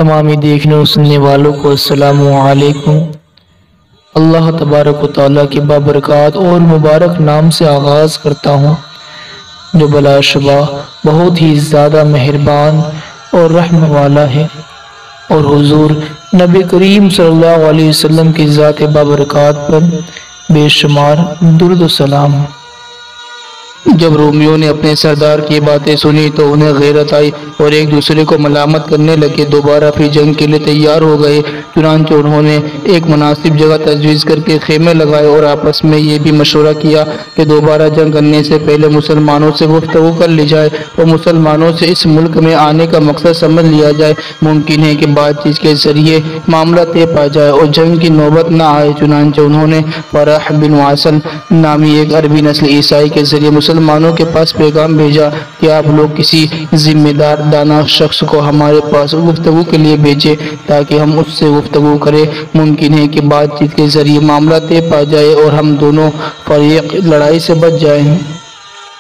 تمامی دیکھنے و سننے والوں کو السلام علیکم۔ اللہ تبارک و تعالیٰ کے بابرکات اور مبارک نام سے آغاز کرتا ہوں جو بلا شبہ بہت ہی زیادہ مہربان اور رحم والا ہے، اور حضور نبی کریم صلی اللہ علیہ وسلم کی ذات بابرکات پر بے شمار درود و سلام۔ جب رومیوں نے اپنے سردار کی باتیں سنی تو انہیں غیرت آئی اور ایک دوسرے کو ملامت کرنے لگے، دوبارہ پھر جنگ کے لیے تیار ہو گئے۔ چنانچہ انہوں نے ایک مناسب جگہ تجویز کر کے خیمے لگائے اور آپس میں یہ بھی مشورہ کیا کہ دوبارہ جنگ کرنے سے پہلے مسلمانوں سے گفتگو کر لی جائے اور مسلمانوں سے اس ملک میں آنے کا مقصد سمجھ لیا جائے۔ ممکن ہے کہ بات چیت کے ذریعے معاملہ طے پا جائے اور جنگ کی نوبت نہ آئے۔ چنانچہ انہوں نے فرح بن واصل نامی ایک عربی نسل عیسائی کے ذریعے مسلمانوں کے پاس پیغام بھیجا کہ آپ لوگ کسی ذمہ دار دانا شخص کو ہمارے پاس گفتگو کے لیے بھیجیں تاکہ ہم اس سے گفتگو کریں۔ ممکن ہے کہ بات چیت کے ذریعے معاملہ طے پا جائے اور ہم دونوں فریق لڑائی سے بچ جائیں۔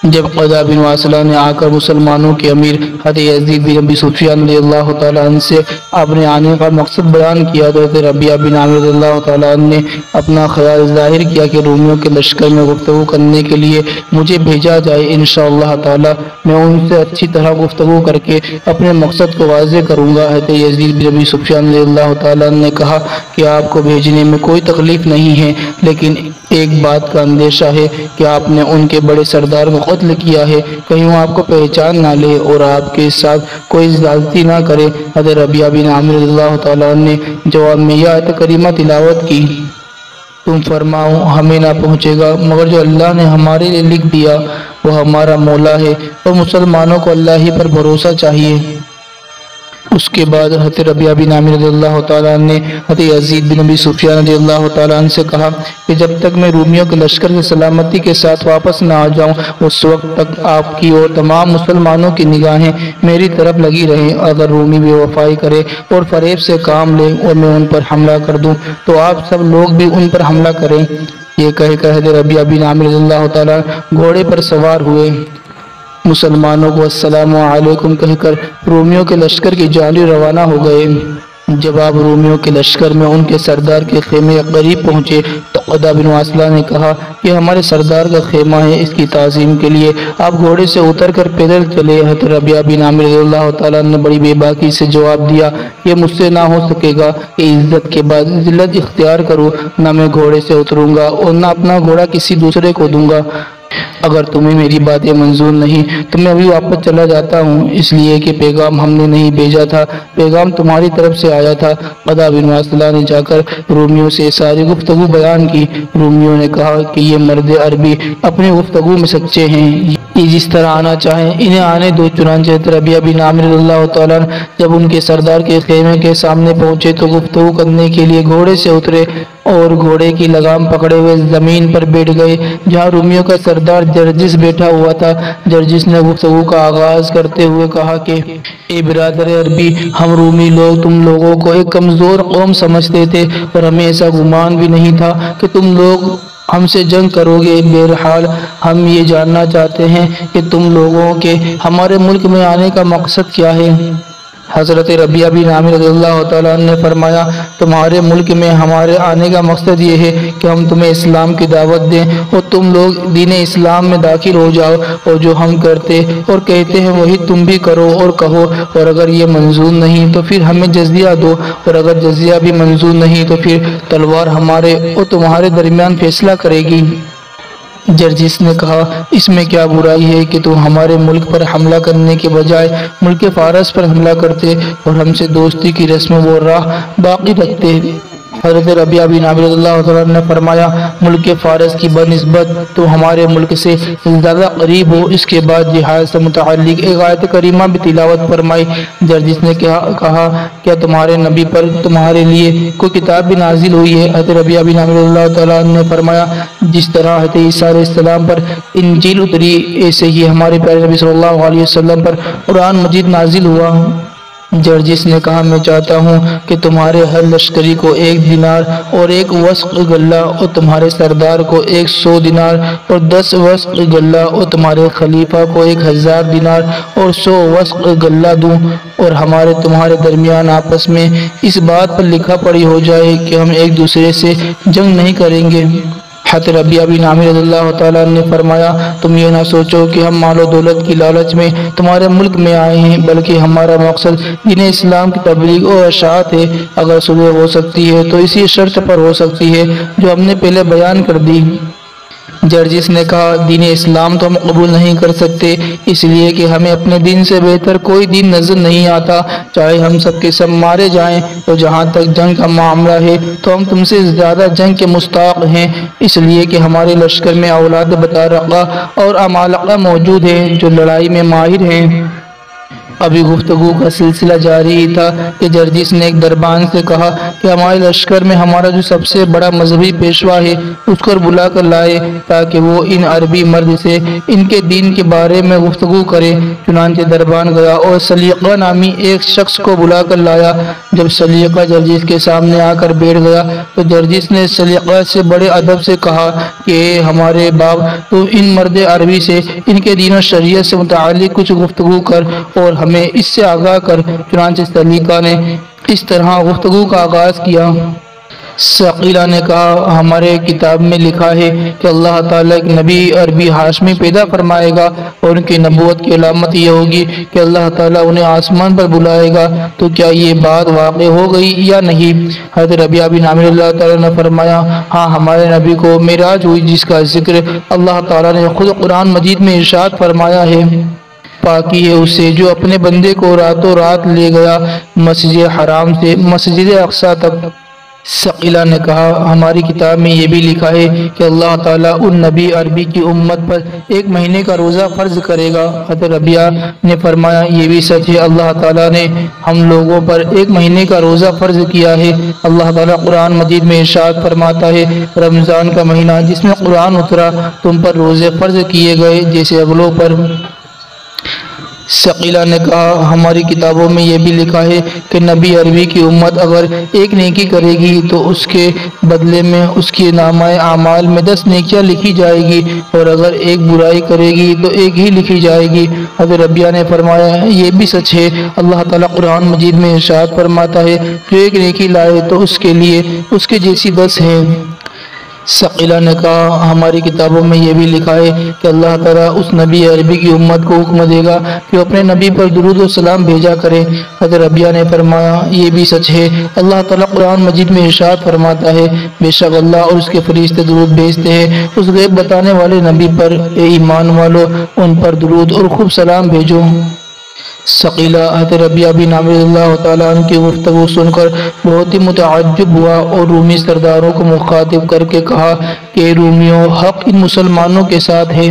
جب قدا بن واصلہ نے آ کر مسلمانوں کے امیر حضرت یزید بن ابی سفیان رضی اللہ تعالیٰ عنہ سے اپنے آنے کا مقصد بیان کیا تو حضرت ربیعہ بن عامر رضی اللہ تعالیٰ عنہ نے اپنا خیال ظاہر کیا کہ رومیوں کے لشکر میں گفتگو کرنے کے لیے مجھے بھیجا جائے۔ انشاءاللہ تعالیٰ میں ان سے اچھی طرح گفتگو کر کے اپنے مقصد کو واضح کروں گا۔ حضرت یزید بن ابی سفیان رضی اللہ تعالیٰ عنہ نے کہا کہ آپ کو بھیجنے میں کوئی تکلیف نہیں ہے، لیکن ایک بات کا اندیشہ ہے کہ آپ نے ان کے بڑے سردار کو قتل کیا ہے، کہیں وہ آپ کو پہچان نہ لے اور آپ کے ساتھ کوئی زیادتی نہ کرے۔ حضرت ربیعہ بن عامر رضی اللہ تعالیٰ عنہ نے جواب میں یہ آیت کریمہ تلاوت کی، تم فرماؤ ہمیں نہ پہنچے گا مگر جو اللہ نے ہمارے لیے لکھ دیا وہ ہمارا مولا ہے، اور مسلمانوں کو اللہ ہی پر بھروسہ چاہیے۔ اس کے بعد حضرت ربیعہ بن عامر رضی اللہ تعالیٰ عنہ نے حضرت یزید بن ابی سفیان رضی اللہ تعالیٰ عنہ سے کہا کہ جب تک میں رومیوں کے لشکر سے سلامتی کے ساتھ واپس نہ آ جاؤں اس وقت تک آپ کی اور تمام مسلمانوں کی نگاہیں میری طرف لگی رہیں۔ اگر رومی بے وفائی کرے اور فریب سے کام لے اور میں ان پر حملہ کر دوں تو آپ سب لوگ بھی ان پر حملہ کریں۔ یہ کہہ کر حضرت ربیعہ بن عامر رضی اللہ تعالیٰ گھوڑے پر سوار ہوئے، مسلمانوں کو السلام علیکم کہہ کر رومیوں کے لشکر کی جانب روانہ ہو گئے۔ جب آپ رومیوں کے لشکر میں ان کے سردار کے خیمے کے قریب پہنچے تو قدا بن واصلہ نے کہا کہ ہمارے سردار کا خیمہ ہے، اس کی تعظیم کے لیے آپ گھوڑے سے اتر کر پیدل چلے۔ حضرت ربیعہ بن عامر رضی اللہ تعالیٰ نے بڑی بے باکی سے جواب دیا، یہ مجھ سے نہ ہو سکے گا کہ عزت کے بعد ذلت اختیار کروں، نہ میں گھوڑے سے اتروں گا اور نہ اپنا گھوڑا کسی دوسرے کو دوں گا۔ اگر تمہیں میری باتیں منظور نہیں تو میں ابھی واپس چلا جاتا ہوں، اس لیے کہ پیغام ہم نے نہیں بھیجا تھا، پیغام تمہاری طرف سے آیا تھا۔ قدا بن واصلہ نے جا کر رومیوں سے ساری گفتگو بیان کی۔ رومیوں نے کہا کہ یہ مرد عربی اپنے گفتگو میں سچے ہیں، یہ جس طرح آنا چاہیں انہیں آنے دو۔ چنانچہ ربیعہ بن عامر رضی اللہ تعالیٰ جب ان کے سردار کے خیمے کے سامنے پہنچے تو گفتگو کرنے کے لیے گھوڑے سے اترے اور گھوڑے کی لگام پکڑے ہوئے زمین پر بیٹھ گئے جہاں رومیوں کا سردار جرجس بیٹھا ہوا تھا۔ جرجس نے گفتگو کا آغاز کرتے ہوئے کہا کہ اے برادر عربی، ہم رومی لوگ تم لوگوں کو ایک کمزور قوم سمجھتے تھے اور ہمیں ایسا گمان بھی نہیں تھا کہ تم لوگ ہم سے جنگ کرو گے۔ بہرحال ہم یہ جاننا چاہتے ہیں کہ تم لوگوں کے ہمارے ملک میں آنے کا مقصد کیا ہے۔ حضرت ربیعہ بن عامر رضی اللہ تعالیٰ عنہ نے فرمایا، تمہارے ملک میں ہمارے آنے کا مقصد یہ ہے کہ ہم تمہیں اسلام کی دعوت دیں اور تم لوگ دین اسلام میں داخل ہو جاؤ، اور جو ہم کرتے اور کہتے ہیں وہی تم بھی کرو اور کہو، اور اگر یہ منظور نہیں تو پھر ہمیں جزیہ دو، اور اگر جزیہ بھی منظور نہیں تو پھر تلوار ہمارے اور تمہارے درمیان فیصلہ کرے گی۔ جرجس نے کہا، اس میں کیا برائی ہے کہ تم ہمارے ملک پر حملہ کرنے کے بجائے ملک فارس پر حملہ کرتے اور ہم سے دوستی کی رسم و راہ باقی رکھتے۔ حضرت ربیعہ بن عامر رضی اللہ تعالیٰ نے فرمایا، ملک فارس کی بنسبت تو ہمارے ملک سے زیادہ قریب ہو۔ اس کے بعد جہاد سے متعلق ایک آیت کریمہ بھی تلاوت فرمائی۔ جرجس نے کہا، کیا تمہارے نبی پر تمہارے لیے کوئی کتاب بھی نازل ہوئی ہے؟ حضرت ربیعہ بن عامر رضی اللہ تعالیٰ نے فرمایا، جس طرح حضرت عیسیٰ علیہ السلام پر انجیل اتری ایسے ہی ہمارے پیارے نبی صلی اللہ علیہ وسلم پر قرآن مجید نازل ہوا۔ جرجس نے کہا میں چاہتا ہوں کہ تمہارے ہر لشکری کو 1 دینار اور 1 وسق غلہ اور تمہارے سردار کو 100 دینار اور 10 وسق غلہ اور تمہارے خلیفہ کو 1000 دینار اور 100 وسق غلہ دوں اور ہمارے تمہارے درمیان آپس میں اس بات پر لکھا پڑی ہو جائے کہ ہم ایک دوسرے سے جنگ نہیں کریں گے۔ حضرت ربیعہ بن عامر رضی اللہ تعالیٰ نے فرمایا تم یہ نہ سوچو کہ ہم مال و دولت کی لالچ میں تمہارے ملک میں آئے ہیں، بلکہ ہمارا مقصد دین اسلام کی تبلیغ اور اشاعت ہے۔ اگر صلح ہو سکتی ہے تو اسی شرط پر ہو سکتی ہے جو ہم نے پہلے بیان کر دی۔ جرجس نے کہا دین اسلام تو ہم قبول نہیں کر سکتے، اس لیے کہ ہمیں اپنے دین سے بہتر کوئی دین نظر نہیں آتا، چاہے ہم سب کے سب مارے جائیں، اور جہاں تک جنگ کا معاملہ ہے تو ہم تم سے زیادہ جنگ کے مستحق ہیں، اس لیے کہ ہمارے لشکر میں اولاد بطارقہ اور عمالقہ موجود ہیں جو لڑائی میں ماہر ہیں۔ ابھی گفتگو کا سلسلہ جاری ہی تھا کہ جرجس نے ایک دربان سے کہا کہ ہمارے لشکر میں ہمارا جو سب سے بڑا مذہبی پیشوا ہے اس کو بلا کر لائے تاکہ وہ ان عربی مرد سے ان کے دین کے بارے میں گفتگو کرے۔ چنانچہ دربان گیا اور سلیقہ نامی ایک شخص کو بلا کر لایا۔ جب سلیقہ جرجس کے سامنے آ کر بیٹھ گیا تو جرجس نے سلیقہ سے بڑے ادب سے کہا کہ ہمارے باپ تو ان مرد عربی سے ان کے دین و شریعت سے متعلق کچھ گفتگو کر اور ہمیں اس سے آگاہ کر۔ چنانچہ سلیقہ نے اس طرح گفتگو کا آغاز کیا۔ ثقیلہ نے کہا ہمارے کتاب میں لکھا ہے کہ اللہ تعالیٰ ایک نبی عربی ہاشمی پیدا فرمائے گا اور ان کی نبوت کی علامت یہ ہوگی کہ اللہ تعالیٰ انہیں آسمان پر بلائے گا، تو کیا یہ بات واقع ہو گئی یا نہیں؟ حضرت ربیعہ بن عامر اللہ تعالیٰ نے فرمایا ہاں، ہمارے نبی کو معراج ہوئی جس کا ذکر اللہ تعالیٰ نے خود قرآن مجید میں ارشاد فرمایا ہے۔ پاکی ہے اسے جو اپنے بندے کو راتوں رات لے گیا مسجد حرام سے مسجد اقصی تک۔ ثقیلہ نے کہا ہماری کتاب میں یہ بھی لکھا ہے کہ اللہ تعالیٰ ان نبی عربی کی امت پر 1 مہینے کا روزہ فرض کرے گا۔ حضرت ربیعہ نے فرمایا یہ بھی سچ ہے، اللہ تعالیٰ نے ہم لوگوں پر 1 مہینے کا روزہ فرض کیا ہے۔ اللہ تعالیٰ قرآن مجید میں ارشاد فرماتا ہے رمضان کا مہینہ جس میں قرآن اترا تم پر روزے فرض کیے گئے جیسے اگلوں پر۔ ثقیلہ نے کہا ہماری کتابوں میں یہ بھی لکھا ہے کہ نبی عربی کی امت اگر 1 نیکی کرے گی تو اس کے بدلے میں اس کی نامہ اعمال میں 10 نیکیاں لکھی جائے گی، اور اگر 1 برائی کرے گی تو 1 ہی لکھی جائے گی۔ حضرت ربیعہ نے فرمایا یہ بھی سچ ہے، اللہ تعالیٰ قرآن مجید میں ارشاد فرماتا ہے جو 1 نیکی لائے تو اس کے لیے اس کے جیسی 10 ہے۔ ثقیلہ نے کہا ہماری کتابوں میں یہ بھی لکھا ہے کہ اللہ تعالیٰ اس نبی عربی کی امت کو حکم دے گا کہ وہ اپنے نبی پر درود و سلام بھیجا کرے۔ حضرت ربیعہ نے فرمایا یہ بھی سچ ہے، اللہ تعالیٰ قرآن مجید میں ارشاد فرماتا ہے بے شک اللہ اور اس کے فرشتے درود بھیجتے ہیں اس غیب بتانے والے نبی پر، اے ایمان والو ان پر درود اور خوب سلام بھیجو۔ ثقیلہ حضرت ربیعہ بن عامر اللہ تعالیٰ عنہ کی گفتگو سن کر بہت ہی متعجب ہوا اور رومی سرداروں کو مخاطب کر کے کہا کہ رومیوں حق ان مسلمانوں کے ساتھ ہے۔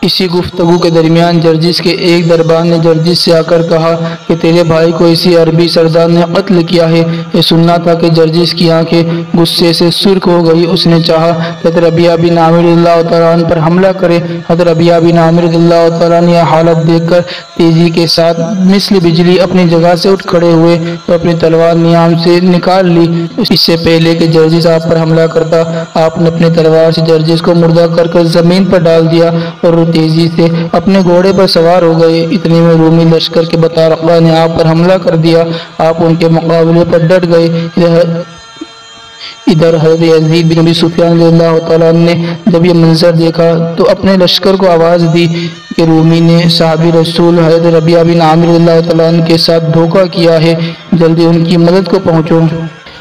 اسی گفتگو کے درمیان جرجس کے ایک دربان نے جرجس سے آ کر کہا کہ تیرے بھائی کو اسی عربی سردار نے قتل کیا ہے۔ یہ سننا تھا کہ جرجس کی آنکھیں غصے سے سرخ ہو گئی، اس نے چاہا کہ حضرت ربیعہ بن عامر اللہ تعالیٰ عنہ پر حملہ کرے۔ حضرت ربیعہ بن عامر اللہ تعالیٰ نے یہ حالت دیکھ کر تیزی کے ساتھ مثل بجلی اپنی جگہ سے اٹھ کھڑے ہوئے تو اپنی تلوار نیام سے نکال لی۔ اس سے پہلے کہ جرجس آپ پر حملہ کرتا آپ نے اپنی تلوار سے جرجس کو مردہ کر زمین پر ڈال دیا اور تیزی سے اپنے گھوڑے پر سوار ہو گئے۔ اتنے میں رومی لشکر کے بطارقہ نے آپ پر حملہ کر دیا، آپ ان کے مقابلے پر ڈٹ گئے۔ ادھر حضرت یزید بن ابی سفیان رضی اللہ تعالیٰ نے جب یہ منظر دیکھا تو اپنے لشکر کو آواز دی کہ رومی نے صحابی رسول حضرت ربیعہ بن عامر رضی اللہ تعالیٰ عنہ کے ساتھ دھوکہ کیا ہے، جلدی ان کی مدد کو پہنچو۔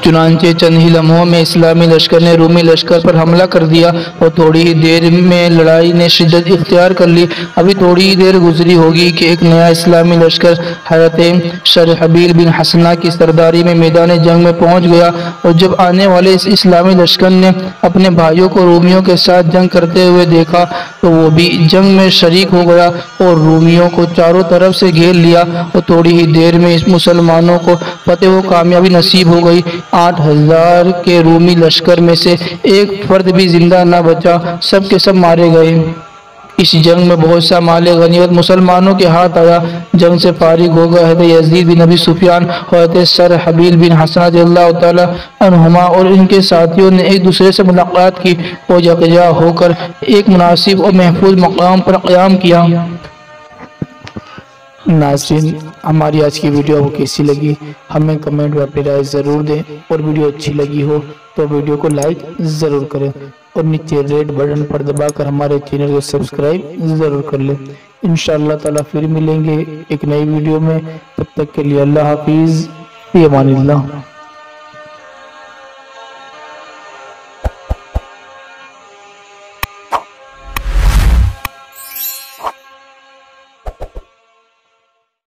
چنانچہ چند ہی لمحوں میں اسلامی لشکر نے رومی لشکر پر حملہ کر دیا اور تھوڑی ہی دیر میں لڑائی نے شدت اختیار کر لی۔ ابھی تھوڑی ہی دیر گزری ہوگی کہ ایک نیا اسلامی لشکر حضرت شرحبیل بن حسنہ کی سرداری میں میدان جنگ میں پہنچ گیا، اور جب آنے والے اس اسلامی لشکر نے اپنے بھائیوں کو رومیوں کے ساتھ جنگ کرتے ہوئے دیکھا تو وہ بھی جنگ میں شریک ہو گیا اور رومیوں کو چاروں طرف سے گھیر لیا، اور تھوڑی ہی دیر میں اس مسلمانوں کو فتح و کامیابی نصیب ہو گئی۔ 8000 کے رومی لشکر میں سے ایک فرد بھی زندہ نہ بچا، سب کے سب مارے گئے۔ اس جنگ میں بہت سا مال غنیمت مسلمانوں کے ہاتھ آیا۔ جنگ سے فارغ ہو گئے حضرت یزید بن ابی سفیان اور حضرت سر حبیل بن حسن رضی اللہ تعالی عنہما اور ان کے ساتھیوں نے ایک دوسرے سے ملاقات کی اور یکجا ہو کر ایک مناسب اور محفوظ مقام پر قیام کیا۔ ناظرین، ہماری آج کی ویڈیو کو کیسی لگی ہمیں کمنٹ میں اپنی رائے ضرور دیں، اور ویڈیو اچھی لگی ہو تو ویڈیو کو لائک ضرور کریں اور نیچے ریڈ بٹن پر دبا کر ہمارے چینل کو سبسکرائب ضرور کر لیں۔ انشاءاللہ تعالیٰ پھر ملیں گے ایک نئی ویڈیو میں، تب تک کے لیے اللہ حافظ، فی امان اللہ۔